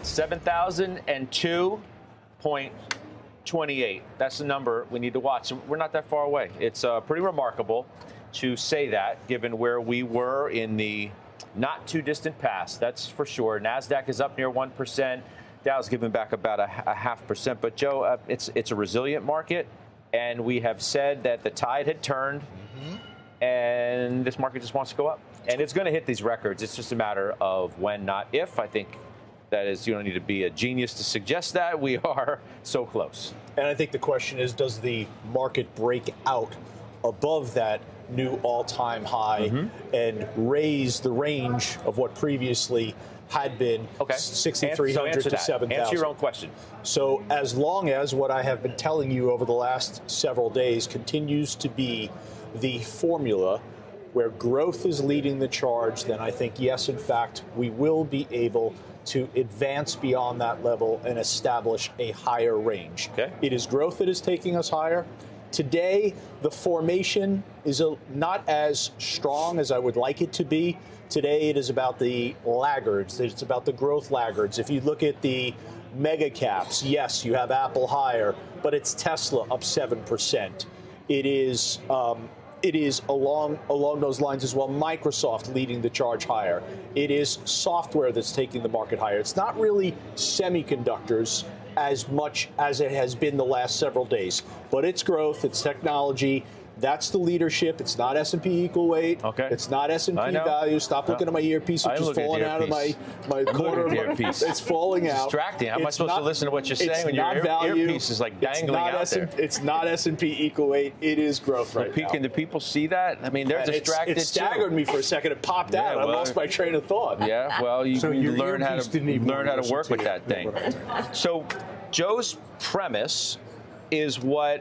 7,002.28. That's the number we need to watch. So we're not that far away. It's pretty remarkable to say that, given where we were in the not too distant past. That's for sure. NASDAQ is up near 1%. Dow's giving back about a 0.5%. But, Joe, it's a resilient market, and we have said that the tide had turned, and this market just wants to go up. And it's going to hit these records. It's just a matter of when, not if. I think that is, you don't need to be a genius to suggest that. We are so close. And I think the question is, does the market break out above that new all-time high and raise the range of what previously had been 6,300 to 7,000. Answer your own question. So as long as what I have been telling you over the last several days continues to be the formula where growth is leading the charge, then I think, yes, in fact, we will be able to advance beyond that level and establish a higher range. It is growth that is taking us higher. Today, the formation is not as strong as I would like it to be. Today, it is about the laggards. It's about the growth laggards. If you look at the mega caps, yes, you have Apple higher, but it's Tesla up 7%. It is along those lines as well. Microsoft leading the charge higher. It is software that's taking the market higher. It's not really semiconductors as much as it has been the last several days, but it's growth, it's technology. That's the leadership. It's not S&P equal weight. It's not S&P value. Stop looking at my earpiece, which is falling out of my corner. It's falling out. Distracting. How am I supposed to listen to what you're saying when your earpiece is like dangling out there? It's not S&P equal weight. It is growth right now. Can the people see that? I mean, they're distracted. It staggered me for a second. It popped out. I lost my train of thought. Yeah, well, you learn how to work with that thing. So Joe's premise is what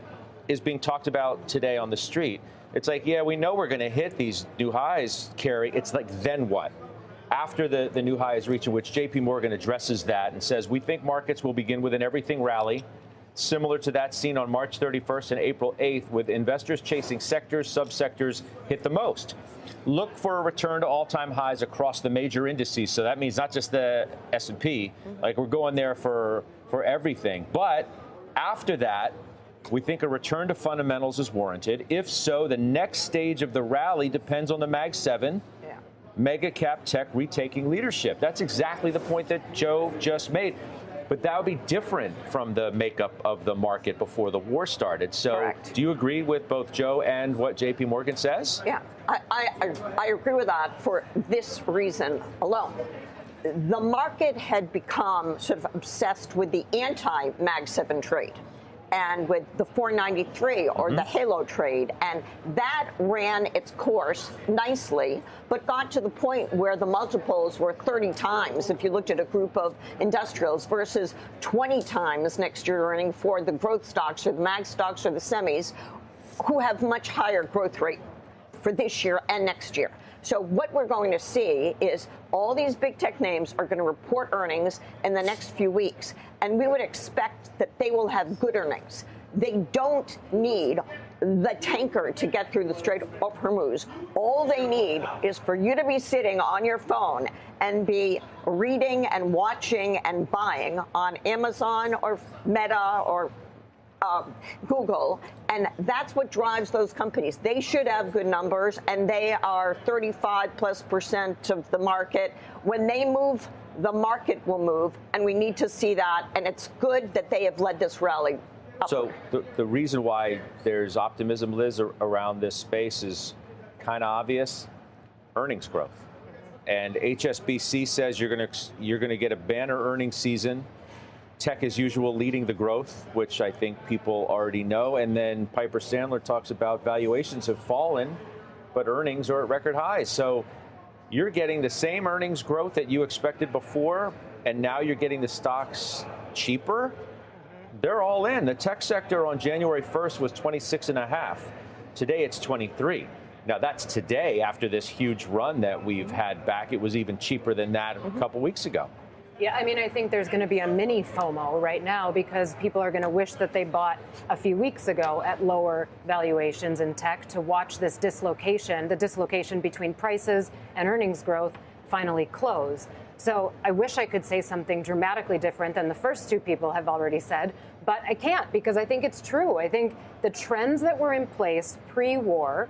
is being talked about today on the street. It's like, yeah, we know we're going to hit these new highs, Carrie. It's like, then what? After the new high is reached, in which J.P. Morgan addresses that and says, we think markets will begin with an everything rally, similar to that seen on March 31st and April 8th, with investors chasing sectors, subsectors hit the most. Look for a return to all-time highs across the major indices. So that means not just the S&P. Like, we're going there for everything. But after that, we think a return to fundamentals is warranted. If so, the next stage of the rally depends on the Mag 7, mega cap tech retaking leadership. That's exactly the point that Joe just made. But that would be different from the makeup of the market before the war started. So do you agree with both Joe and what J.P. Morgan says? Yeah, I agree with that for this reason alone. The market had become sort of obsessed with the anti-Mag 7 trade and with the 493 or the halo trade. And that ran its course nicely, but got to the point where the multiples were 30 times if you looked at a group of industrials versus 20 times next year earning for the growth stocks or the mag stocks or the semis, who have much higher growth rate for this year and next year. So what we're going to see is all these big tech names are going to report earnings in the next few weeks, and we would expect that they will have good earnings. They don't need the tanker to get through the Strait of Hormuz. All they need is for you to be sitting on your phone and be reading and watching and buying on Amazon or Meta or Google, and that's what drives those companies. They should have good numbers, and they are 35+% of the market. When they move, the market will move, and we need to see that, and it's good that they have led this rally upward. So the reason why there's optimism, Liz, around this space is kind of obvious: earnings growth. And HSBC says you're going to get a banner earnings season. Tech as usual leading the growth, which I think people already know. And then Piper Sandler talks about valuations have fallen, but earnings are at record highs. So you're getting the same earnings growth that you expected before, and now you're getting the stocks cheaper. They're all in. The tech sector on January 1st was 26.5. Today it's 23. Now that's today after this huge run that we've had back. It was even cheaper than that a couple weeks ago. Yeah, I mean, I think there's going to be a mini FOMO right now because people are going to wish that they bought a few weeks ago at lower valuations in tech to watch this dislocation, the dislocation between prices and earnings growth finally close. So I wish I could say something dramatically different than the first two people have already said, but I can't because I think it's true. I think the trends that were in place pre-war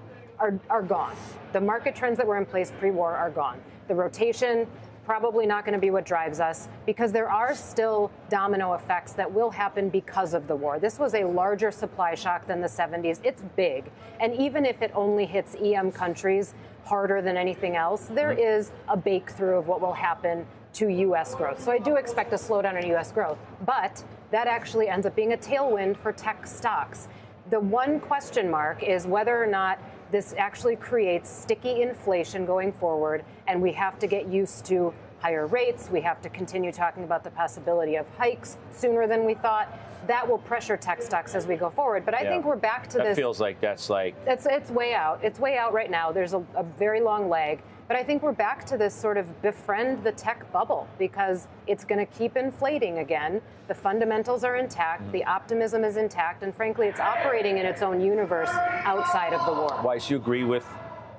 are gone. The market trends that were in place pre-war are gone. The rotation, probably not going to be what drives us because there are still domino effects that will happen because of the war. This was a larger supply shock than the 70s. It's big. And even if it only hits EM countries harder than anything else, there is a bake through of what will happen to U.S. growth. So I do expect a slowdown in U.S. growth, but that actually ends up being a tailwind for tech stocks. The one question mark is whether or not this actually creates sticky inflation going forward, and we have to get used to higher rates. We have to continue talking about the possibility of hikes sooner than we thought. That will pressure tech stocks as we go forward. But I think we're back to this. That feels like that's like... It's way out. It's way out right now. There's a very long lag. But I think we're back to this sort of befriend the tech bubble because it's going to keep inflating again. The fundamentals are intact. The optimism is intact. And frankly, it's operating in its own universe outside of the war. Weiss, you agree with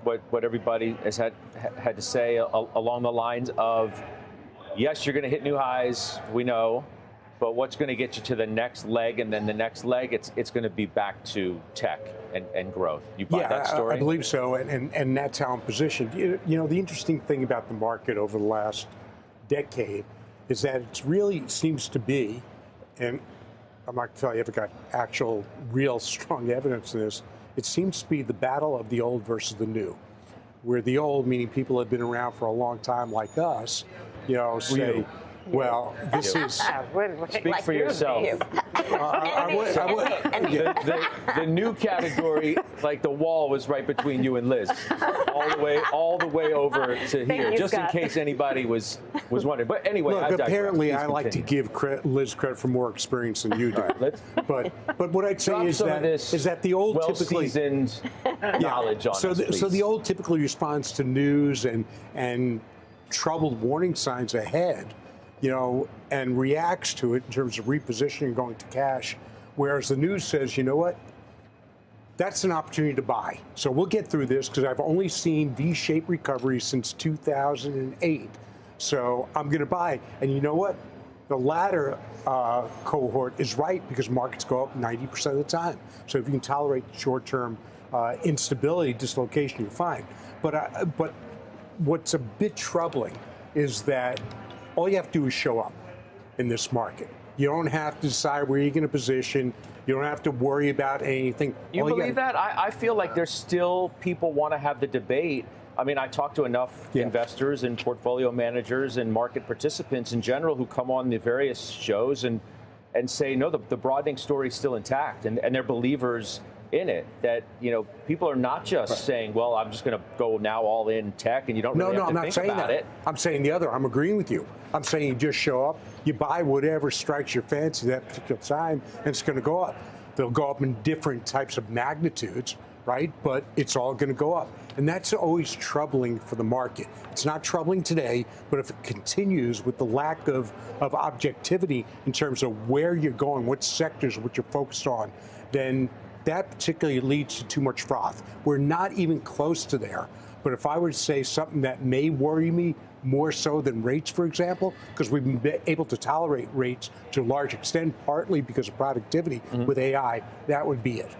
what everybody has had to say along the lines of, yes, you're going to hit new highs, we know, but what's going to get you to the next leg, and then the next leg, it's going to be back to tech and growth. You buy that story? I believe so, and that's how I'm positioned. You know, the interesting thing about the market over the last decade is that it really seems to be, and I'm not telling you I've got actual, real strong evidence of this, it seems to be the battle of the old versus the new, where the old, meaning people have been around for a long time like us, you know, say, well, this is... Speak for yourself. The new category, like the wall was right between you and Liz, all the way over to here, just in case anybody was wondering. But anyway, look, apparently I like to give Liz credit for more experience than you do. Right, but what I'd say is that the old typically well-seasoned knowledge on so the old typically responds to news and troubled warning signs ahead, you know, and reacts to it in terms of repositioning, going to cash, whereas the news says, you know what, that's an opportunity to buy. So we'll get through this because I've only seen V-shaped recovery since 2008. So I'm going to buy. And you know what? The latter cohort is right because markets go up 90% of the time. So if you can tolerate short-term instability, dislocation, you're fine. But what's a bit troubling is that all you have to do is show up in this market. You don't have to decide where you're going to position. You don't have to worry about anything. You believe that? I feel like there's still people want to have the debate. I mean, I talk to enough investors and portfolio managers and market participants in general who come on the various shows and say, no, the broadening story is still intact, and they're believers in it, that, you know, people are not just saying, well, I'm just going to go now all in tech, and you don't really have to think about it. I'm saying the other. I'm agreeing with you. I'm saying you just show up, you buy whatever strikes your fancy that particular time, and it's going to go up. They'll go up in different types of magnitudes, right? But it's all going to go up. And that's always troubling for the market. It's not troubling today, but if it continues with the lack of objectivity in terms of where you're going, what sectors, what you're focused on, then that particularly leads to too much froth. We're not even close to there. But if I were to say something that may worry me more so than rates, for example, because we've been able to tolerate rates to a large extent, partly because of productivity with AI, that would be it.